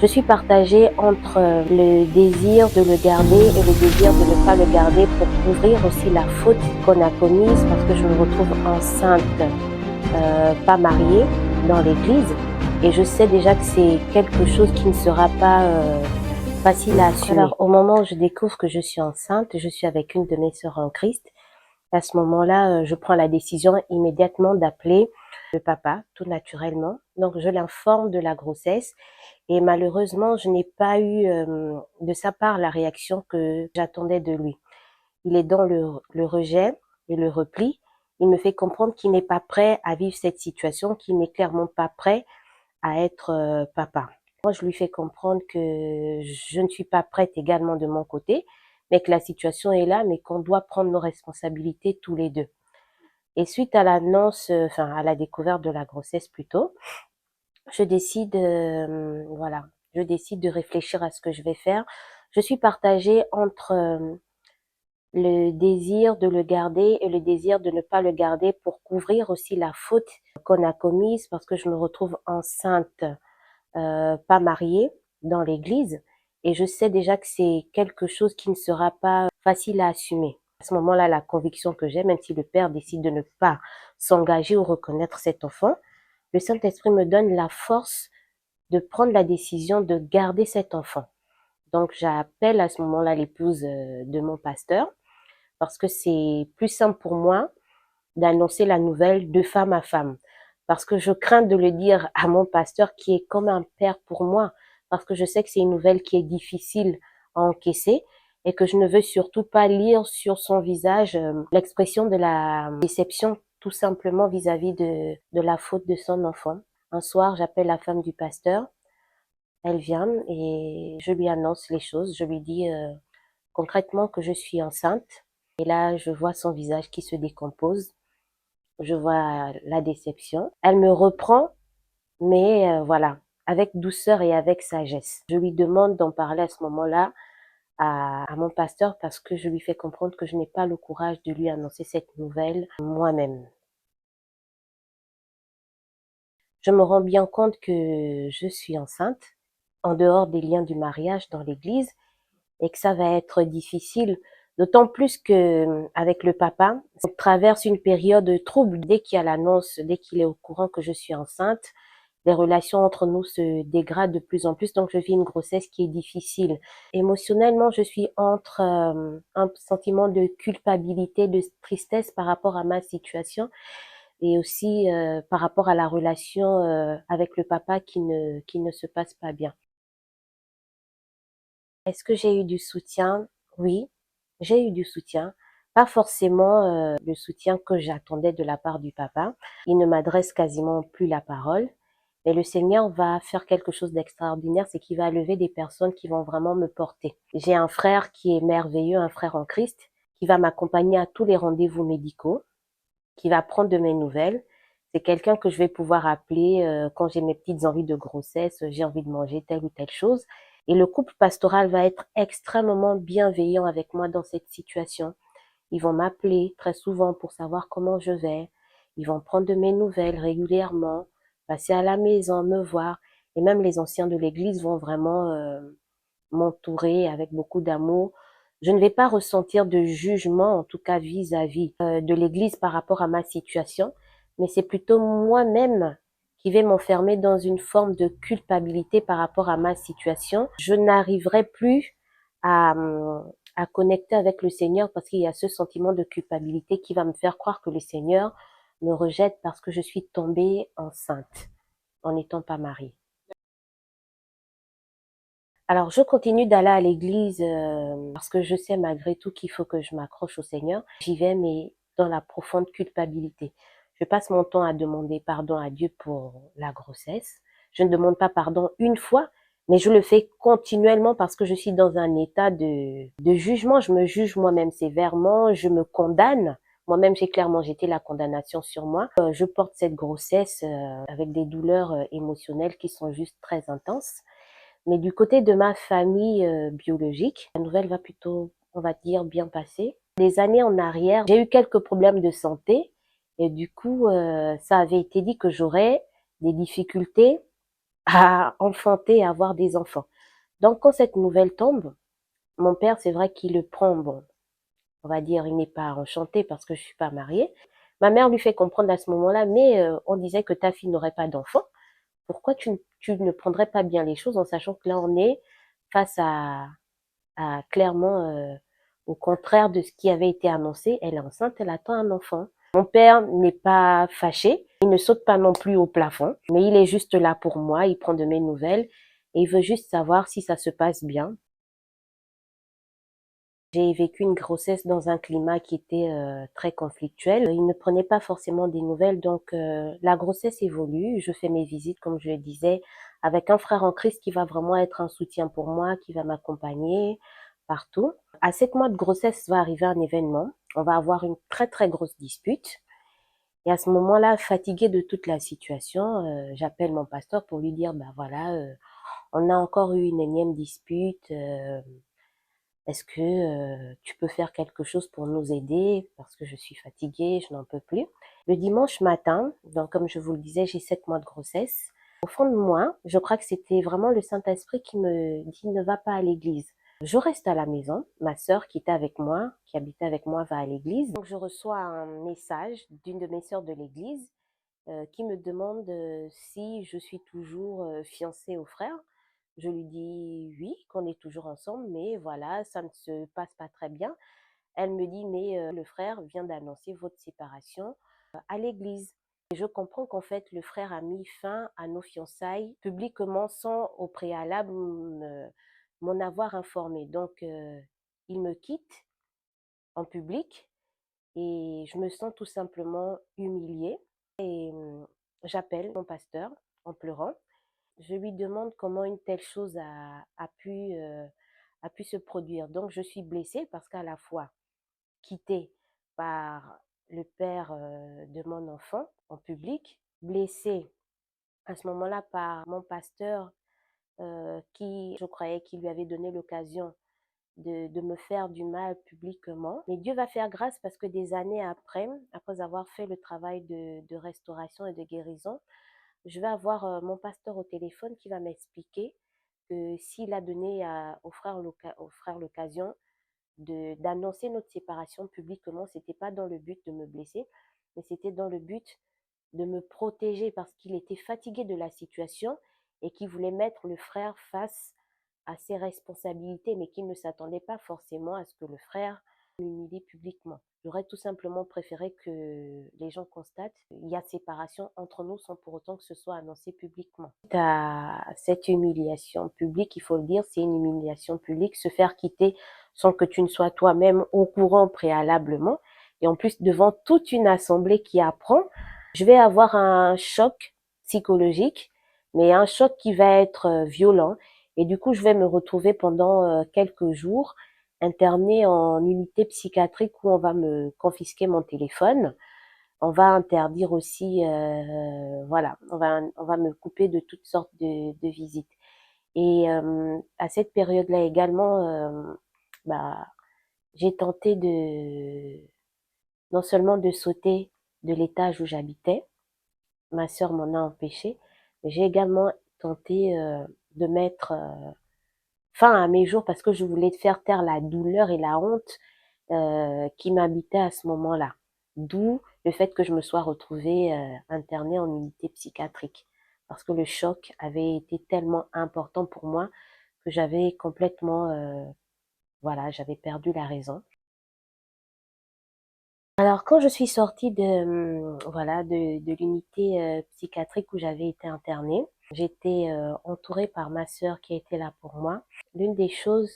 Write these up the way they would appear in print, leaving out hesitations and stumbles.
Je suis partagée entre le désir de le garder et le désir de ne pas le garder pour couvrir aussi la faute qu'on a commise parce que je me retrouve enceinte, pas mariée, dans l'église. Et je sais déjà que c'est quelque chose qui ne sera pas facile à assumer. Alors, au moment où je découvre que je suis enceinte, je suis avec une de mes sœurs en Christ. À ce moment-là, je prends la décision immédiatement d'appeler le papa, tout naturellement. Donc, je l'informe de la grossesse. Et malheureusement, je n'ai pas eu de sa part la réaction que j'attendais de lui. Il est dans le rejet et le repli. Il me fait comprendre qu'il n'est pas prêt à vivre cette situation, qu'il n'est clairement pas prêt à être papa. Moi, je lui fais comprendre que je ne suis pas prête également de mon côté, mais que la situation est là, mais qu'on doit prendre nos responsabilités tous les deux. Et suite à l'annonce, enfin à la découverte de la grossesse plutôt, je décide, voilà, je décide de réfléchir à ce que je vais faire. Je suis partagée entre le désir de le garder et le désir de ne pas le garder pour couvrir aussi la faute qu'on a commise parce que je me retrouve enceinte, pas mariée, dans l'église. Et je sais déjà que c'est quelque chose qui ne sera pas facile à assumer. À ce moment-là, la conviction que j'ai, même si le père décide de ne pas s'engager ou reconnaître cet enfant, le Saint-Esprit me donne la force de prendre la décision de garder cet enfant. Donc, j'appelle à ce moment-là l'épouse de mon pasteur parce que c'est plus simple pour moi d'annoncer la nouvelle de femme à femme. Parce que je crains de le dire à mon pasteur qui est comme un père pour moi, parce que je sais que c'est une nouvelle qui est difficile à encaisser et que je ne veux surtout pas lire sur son visage l'expression de la déception tout simplement vis-à-vis de la faute de son enfant. Un soir, j'appelle la femme du pasteur, elle vient et je lui annonce les choses, je lui dis concrètement que je suis enceinte et là, je vois son visage qui se décompose. Je vois la déception. Elle me reprend, mais voilà, avec douceur et avec sagesse. Je lui demande d'en parler à ce moment-là à mon pasteur parce que je lui fais comprendre que je n'ai pas le courage de lui annoncer cette nouvelle moi-même. Je me rends bien compte que je suis enceinte, en dehors des liens du mariage dans l'église, et que ça va être difficile, d'autant plus que avec le papa, on traverse une période trouble dès qu'il y a l'annonce, dès qu'il est au courant que je suis enceinte. Les relations entre nous se dégradent de plus en plus, donc je vis une grossesse qui est difficile. Émotionnellement, je suis entre un sentiment de culpabilité, de tristesse par rapport à ma situation et aussi par rapport à la relation avec le papa qui ne se passe pas bien. Est-ce que j'ai eu du soutien? Oui, j'ai eu du soutien. Pas forcément le soutien que j'attendais de la part du papa. Il ne m'adresse quasiment plus la parole. Mais le Seigneur va faire quelque chose d'extraordinaire, c'est qu'il va lever des personnes qui vont vraiment me porter. J'ai un frère qui est merveilleux, un frère en Christ, qui va m'accompagner à tous les rendez-vous médicaux, qui va prendre de mes nouvelles. C'est quelqu'un que je vais pouvoir appeler quand j'ai mes petites envies de grossesse, j'ai envie de manger telle ou telle chose. Et le couple pastoral va être extrêmement bienveillant avec moi dans cette situation. Ils vont m'appeler très souvent pour savoir comment je vais. Ils vont prendre de mes nouvelles régulièrement, passer à la maison, me voir. Et même les anciens de l'église vont vraiment m'entourer avec beaucoup d'amour. Je ne vais pas ressentir de jugement, en tout cas vis-à-vis de l'église par rapport à ma situation, mais c'est plutôt moi-même qui vais m'enfermer dans une forme de culpabilité par rapport à ma situation. Je n'arriverai plus à, à connecter avec le Seigneur parce qu'il y a ce sentiment de culpabilité qui va me faire croire que le Seigneur me rejette parce que je suis tombée enceinte en n'étant pas mariée. Alors, je continue d'aller à l'église parce que je sais malgré tout qu'il faut que je m'accroche au Seigneur. J'y vais, mais dans la profonde culpabilité. Je passe mon temps à demander pardon à Dieu pour la grossesse. Je ne demande pas pardon une fois, mais je le fais continuellement parce que je suis dans un état de jugement. Je me juge moi-même sévèrement, je me condamne. Moi-même, j'ai clairement jeté la condamnation sur moi. Je porte cette grossesse avec des douleurs émotionnelles qui sont juste très intenses. Mais du côté de ma famille biologique, la nouvelle va plutôt, on va dire, bien passer. Des années en arrière, j'ai eu quelques problèmes de santé et du coup, ça avait été dit que j'aurais des difficultés à enfanter, à avoir des enfants. Donc quand cette nouvelle tombe, mon père, c'est vrai qu'il le prend, bon, on va dire, il n'est pas enchanté parce que je suis pas mariée. Ma mère lui fait comprendre à ce moment-là, mais on disait que ta fille n'aurait pas d'enfant. Pourquoi tu ne prendrais pas bien les choses en sachant que là, on est face à clairement au contraire de ce qui avait été annoncé. Elle est enceinte, elle attend un enfant. Mon père n'est pas fâché, il ne saute pas non plus au plafond, mais il est juste là pour moi, il prend de mes nouvelles et il veut juste savoir si ça se passe bien. J'ai vécu une grossesse dans un climat qui était très conflictuel. Il ne prenait pas forcément des nouvelles, donc la grossesse évolue. Je fais mes visites, comme je le disais, avec un frère en Christ qui va vraiment être un soutien pour moi, qui va m'accompagner partout. À 7 mois de grossesse va arriver un événement. On va avoir une très très grosse dispute. Et à ce moment-là, fatiguée de toute la situation, j'appelle mon pasteur pour lui dire, bah voilà, on a encore eu une énième dispute. Est-ce que tu peux faire quelque chose pour nous aider parce que je suis fatiguée, je n'en peux plus. Le dimanche matin, donc comme je vous le disais, j'ai 7 mois de grossesse. Au fond de moi, je crois que c'était vraiment le Saint-Esprit qui me dit ne va pas à l'église. Je reste à la maison. Ma sœur qui était avec moi, qui habitait avec moi, va à l'église. Donc je reçois un message d'une de mes sœurs de l'église qui me demande si je suis toujours fiancée au frère. Je lui dis oui, qu'on est toujours ensemble, mais voilà, ça ne se passe pas très bien. Elle me dit, mais le frère vient d'annoncer votre séparation à l'église. Et je comprends qu'en fait, le frère a mis fin à nos fiançailles publiquement sans au préalable m'en avoir informé. Donc, il me quitte en public et je me sens tout simplement humiliée. Et j'appelle mon pasteur en pleurant. Je lui demande comment une telle chose a pu se produire. Donc, je suis blessée parce qu'à la fois quittée par le père de mon enfant en public, blessée à ce moment-là par mon pasteur qui, je croyais qu'il lui avait donné l'occasion de me faire du mal publiquement. Mais Dieu va faire grâce parce que des années après, après avoir fait le travail de restauration et de guérison, je vais avoir mon pasteur au téléphone qui va m'expliquer que s'il a donné au frère l'occasion d'annoncer notre séparation publiquement, c'était pas dans le but de me blesser, mais c'était dans le but de me protéger parce qu'il était fatigué de la situation et qu'il voulait mettre le frère face à ses responsabilités, mais qu'il ne s'attendait pas forcément à ce que le frère l'humilie publiquement. J'aurais tout simplement préféré que les gens constatent qu'il y a séparation entre nous sans pour autant que ce soit annoncé publiquement. Cette humiliation publique, il faut le dire, c'est une humiliation publique, se faire quitter sans que tu ne sois toi-même au courant préalablement, et en plus devant toute une assemblée qui apprend, je vais avoir un choc psychologique, mais un choc qui va être violent, et du coup je vais me retrouver pendant quelques jours internée en unité psychiatrique où on va me confisquer mon téléphone. On va interdire aussi, voilà, on va me couper de toutes sortes de visites. Et à cette période-là également, bah, j'ai tenté non seulement de sauter de l'étage où j'habitais, ma sœur m'en a empêché, mais j'ai également tenté de mettre fin à mes jours parce que je voulais faire taire la douleur et la honte qui m'habitait à ce moment-là. D'où le fait que je me sois retrouvée internée en unité psychiatrique. Parce que le choc avait été tellement important pour moi que j'avais complètement, voilà, j'avais perdu la raison. Alors quand je suis sortie voilà, de l'unité psychiatrique où j'avais été internée, j'étais entourée par ma sœur qui était là pour moi. L'une des choses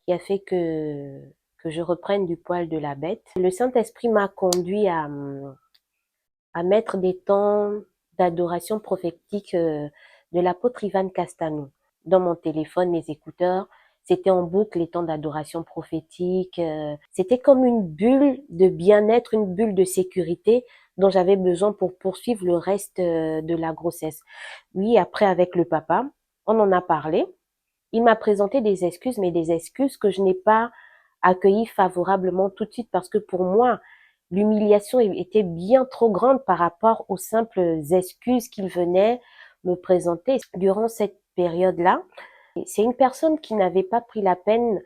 qui a fait que je reprenne du poil de la bête. Le Saint-Esprit m'a conduit à mettre des temps d'adoration prophétique de l'apôtre Ivan Castano dans mon téléphone, mes écouteurs. C'était en boucle les temps d'adoration prophétique. C'était comme une bulle de bien-être, une bulle de sécurité dont j'avais besoin pour poursuivre le reste de la grossesse. Oui, après avec le papa, on en a parlé. Il m'a présenté des excuses, mais des excuses que je n'ai pas accueillies favorablement tout de suite parce que pour moi, l'humiliation était bien trop grande par rapport aux simples excuses qu'il venait me présenter durant cette période-là. C'est une personne qui n'avait pas pris la peine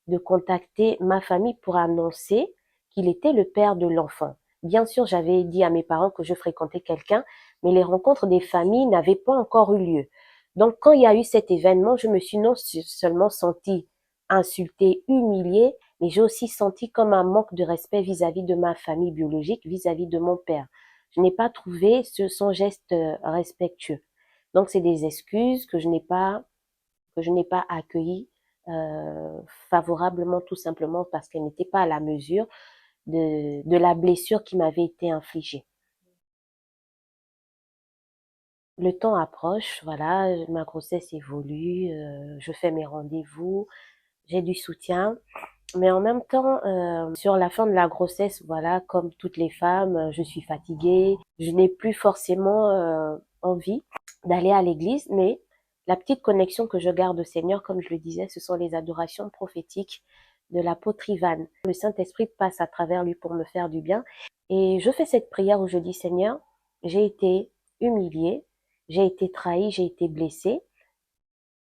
de contacter ma famille pour annoncer qu'il était le père de l'enfant. Bien sûr, j'avais dit à mes parents que je fréquentais quelqu'un, mais les rencontres des familles n'avaient pas encore eu lieu. Donc, quand il y a eu cet événement, je me suis non seulement sentie insultée, humiliée, mais j'ai aussi senti comme un manque de respect vis-à-vis de ma famille biologique, vis-à-vis de mon père. Je n'ai pas trouvé son geste respectueux. Donc, c'est des excuses que je n'ai pas accueillies favorablement, tout simplement parce qu'elles n'étaient pas à la mesure de la blessure qui m'avait été infligée. Le temps approche, voilà, ma grossesse évolue, je fais mes rendez-vous, j'ai du soutien, mais en même temps, sur la fin de la grossesse, voilà, comme toutes les femmes, je suis fatiguée, je n'ai plus forcément envie d'aller à l'église, mais la petite connexion que je garde au Seigneur, comme je le disais, ce sont les adorations prophétiques de l'apôtre Ivan. Le Saint-Esprit passe à travers lui pour me faire du bien. Et je fais cette prière où je dis, Seigneur, j'ai été humiliée, j'ai été trahie, j'ai été blessée,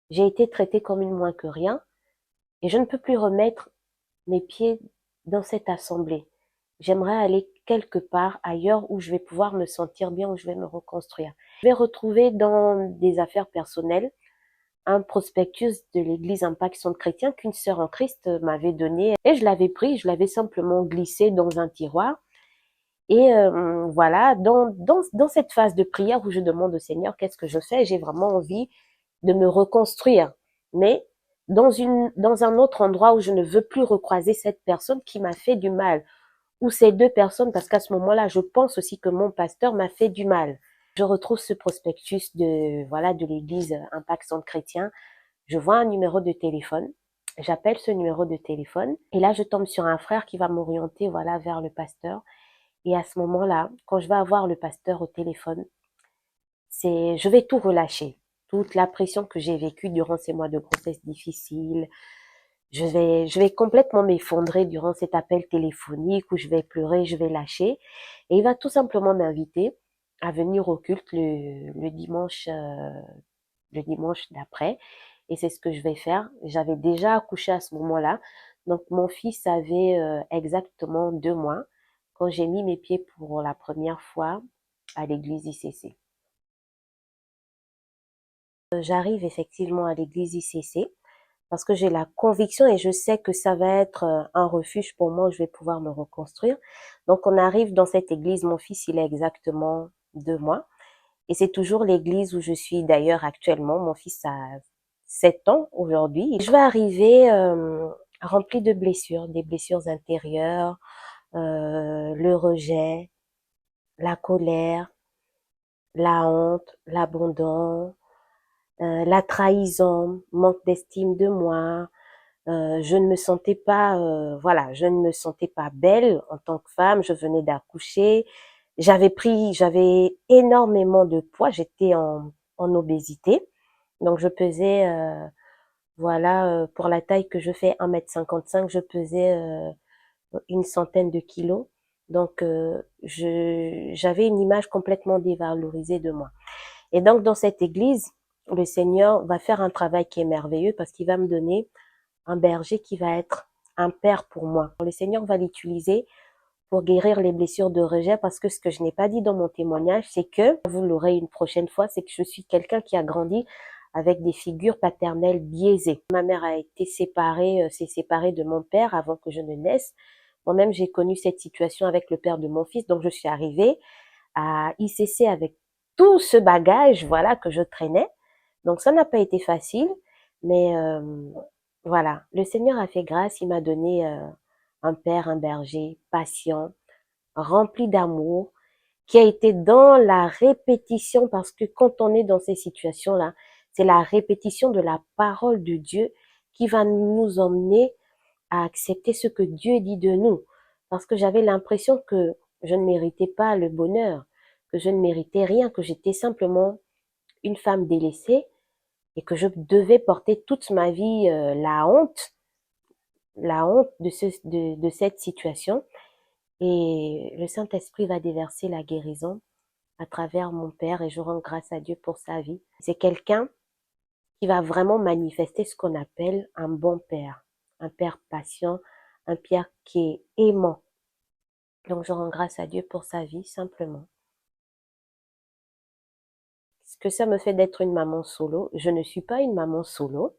j'ai été traitée comme une moins que rien, et je ne peux plus remettre mes pieds dans cette assemblée. J'aimerais aller quelque part ailleurs où je vais pouvoir me sentir bien, où je vais me reconstruire. Je vais retrouver dans des affaires personnelles un prospectus de l'église Impact Centre Chrétien qu'une sœur en Christ m'avait donné et je l'avais pris, je l'avais simplement glissé dans un tiroir. Et voilà, dans cette phase de prière où je demande au Seigneur qu'est-ce que je fais, j'ai vraiment envie de me reconstruire, mais dans un autre endroit où je ne veux plus recroiser cette personne qui m'a fait du mal, ou ces deux personnes, parce qu'à ce moment-là, je pense aussi que mon pasteur m'a fait du mal. Je retrouve ce prospectus de l'église Impact Centre Chrétien. Je vois un numéro de téléphone. J'appelle ce numéro de téléphone. Et là, je tombe sur un frère qui va m'orienter, voilà, vers le pasteur. Et à ce moment-là, quand je vais avoir le pasteur au téléphone, je vais tout relâcher. Toute la pression que j'ai vécue durant ces mois de grossesse difficiles. Je vais complètement m'effondrer durant cet appel téléphonique où je vais pleurer, je vais lâcher. Et il va tout simplement m'inviter à venir au culte le dimanche d'après. Et c'est ce que je vais faire. J'avais déjà accouché à ce moment-là. Donc, mon fils avait exactement 2 mois quand j'ai mis mes pieds pour la première fois à l'église ICC. J'arrive effectivement à l'église ICC parce que j'ai la conviction et je sais que ça va être un refuge pour moi où je vais pouvoir me reconstruire. Donc, on arrive dans cette église. Mon fils, il a exactement 2 mois. Et c'est toujours l'église où je suis d'ailleurs actuellement. Mon fils a 7 ans aujourd'hui. Je vais arriver remplie de blessures, des blessures intérieures, le rejet, la colère, la honte, l'abandon, la trahison, manque d'estime de moi. Je ne me sentais pas, voilà, je ne me sentais pas belle en tant que femme. Je venais d'accoucher. J'avais énormément de poids. J'étais en obésité. Donc, je pesais, voilà, pour la taille que je fais, 1,55 m, je pesais une centaine de kilos. Donc, j'avais une image complètement dévalorisée de moi. Et donc, dans cette église, le Seigneur va faire un travail qui est merveilleux parce qu'il va me donner un berger qui va être un père pour moi. Le Seigneur va l'utiliser pour guérir les blessures de rejet parce que ce que je n'ai pas dit dans mon témoignage, c'est que, vous l'aurez une prochaine fois, c'est que je suis quelqu'un qui a grandi avec des figures paternelles biaisées. Ma mère a été séparée, s'est séparée de mon père avant que je ne naisse. Moi-même, j'ai connu cette situation avec le père de mon fils, donc je suis arrivée à ICC avec tout ce bagage, voilà, que je traînais. Donc ça n'a pas été facile, mais voilà, le Seigneur a fait grâce, il m'a donné un père, un berger patient, rempli d'amour, qui a été dans la répétition, parce que quand on est dans ces situations-là, c'est la répétition de la parole de Dieu qui va nous emmener à accepter ce que Dieu dit de nous. Parce que j'avais l'impression que je ne méritais pas le bonheur, que je ne méritais rien, que j'étais simplement une femme délaissée et que je devais porter toute ma vie la honte de cette situation. Et le Saint-Esprit va déverser la guérison à travers mon père et je rends grâce à Dieu pour sa vie. C'est quelqu'un qui va vraiment manifester ce qu'on appelle un bon père, un père patient, un père qui est aimant. Donc je rends grâce à Dieu pour sa vie, simplement. Ce que ça me fait d'être une maman solo, je ne suis pas une maman solo.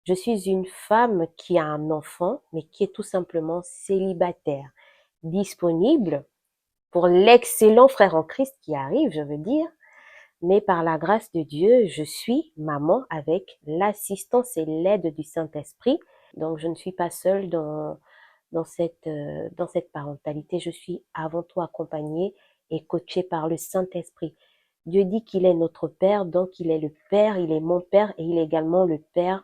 Je suis une femme qui a un enfant, mais qui est tout simplement célibataire, disponible pour l'excellent frère en Christ qui arrive, je veux dire. Mais par la grâce de Dieu, je suis maman avec l'assistance et l'aide du Saint-Esprit. Donc je ne suis pas seule dans cette parentalité. Je suis avant tout accompagnée et coachée par le Saint-Esprit. Dieu dit qu'il est notre Père, donc il est le Père, il est mon Père et il est également le Père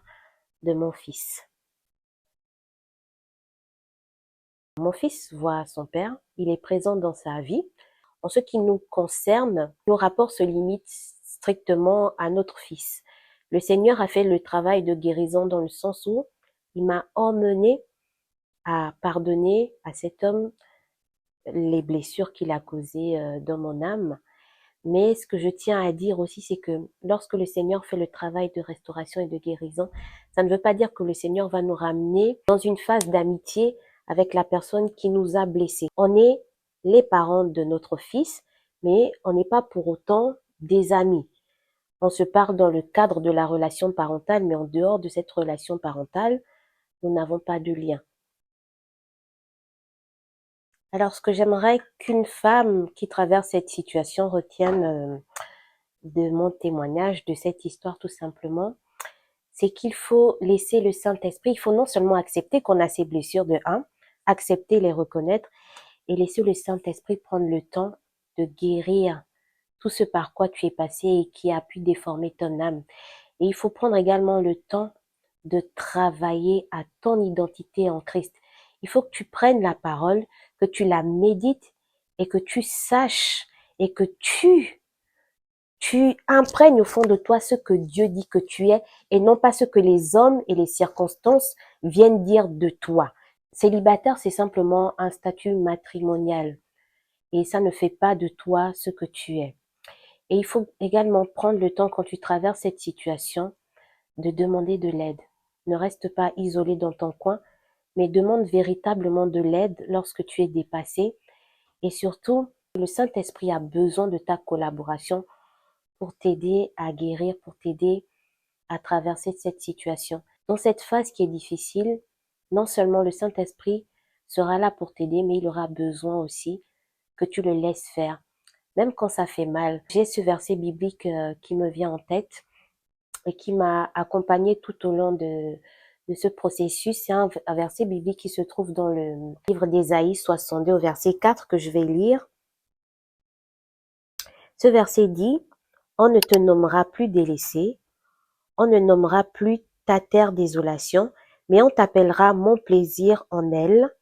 de mon fils. Mon fils voit son père, il est présent dans sa vie. En ce qui nous concerne, nos rapports se limitent strictement à notre fils. Le Seigneur a fait le travail de guérison dans le sens où il m'a emmené à pardonner à cet homme les blessures qu'il a causées dans mon âme. Mais ce que je tiens à dire aussi, c'est que lorsque le Seigneur fait le travail de restauration et de guérison, ça ne veut pas dire que le Seigneur va nous ramener dans une phase d'amitié avec la personne qui nous a blessés. On est les parents de notre fils, mais on n'est pas pour autant des amis. On se parle dans le cadre de la relation parentale, mais en dehors de cette relation parentale, nous n'avons pas de lien. Alors, ce que j'aimerais qu'une femme qui traverse cette situation retienne de mon témoignage, de cette histoire tout simplement, c'est qu'il faut laisser le Saint-Esprit, il faut non seulement accepter qu'on a ces blessures de un, accepter les reconnaître et laisser le Saint-Esprit prendre le temps de guérir tout ce par quoi tu es passé et qui a pu déformer ton âme. Et il faut prendre également le temps de travailler à ton identité en Christ. Il faut que tu prennes la parole, que tu la médites et que tu saches et que tu imprègnes au fond de toi ce que Dieu dit que tu es et non pas ce que les hommes et les circonstances viennent dire de toi. Célibataire, c'est simplement un statut matrimonial et ça ne fait pas de toi ce que tu es. Et il faut également prendre le temps quand tu traverses cette situation de demander de l'aide. Ne reste pas isolé dans ton coin, mais demande véritablement de l'aide lorsque tu es dépassé et surtout, le Saint-Esprit a besoin de ta collaboration pour t'aider à guérir, pour t'aider à traverser cette situation. Dans cette phase qui est difficile, non seulement le Saint-Esprit sera là pour t'aider, mais il aura besoin aussi que tu le laisses faire, même quand ça fait mal. J'ai ce verset biblique qui me vient en tête et qui m'a accompagné tout au long de ce processus. C'est un verset biblique qui se trouve dans le livre d'Ésaïe 62 au verset 4 que je vais lire. Ce verset dit: on ne te nommera plus délaissé, on ne nommera plus ta terre désolation, mais on t'appellera mon plaisir en elle,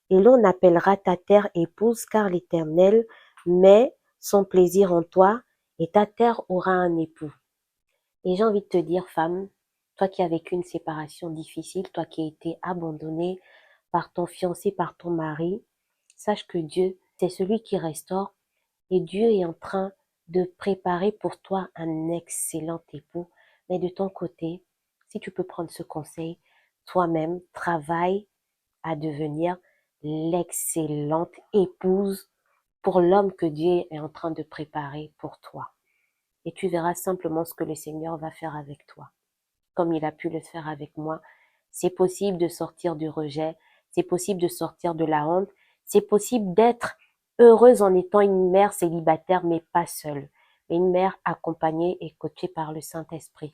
et l'on appellera ta terre épouse, car l'Éternel met son plaisir en toi, et ta terre aura un époux. Et j'ai envie de te dire, femme, toi qui as vécu une séparation difficile, toi qui as été abandonnée par ton fiancé, par ton mari, sache que Dieu, c'est celui qui restaure, et Dieu est en train de préparer pour toi un excellent époux. Mais de ton côté, si tu peux prendre ce conseil, toi-même, travaille à devenir l'excellente épouse pour l'homme que Dieu est en train de préparer pour toi. Et tu verras simplement ce que le Seigneur va faire avec toi, comme il a pu le faire avec moi. C'est possible de sortir du rejet, c'est possible de sortir de la honte, c'est possible d'être heureuse en étant une mère célibataire, mais pas seule, mais une mère accompagnée et coachée par le Saint-Esprit.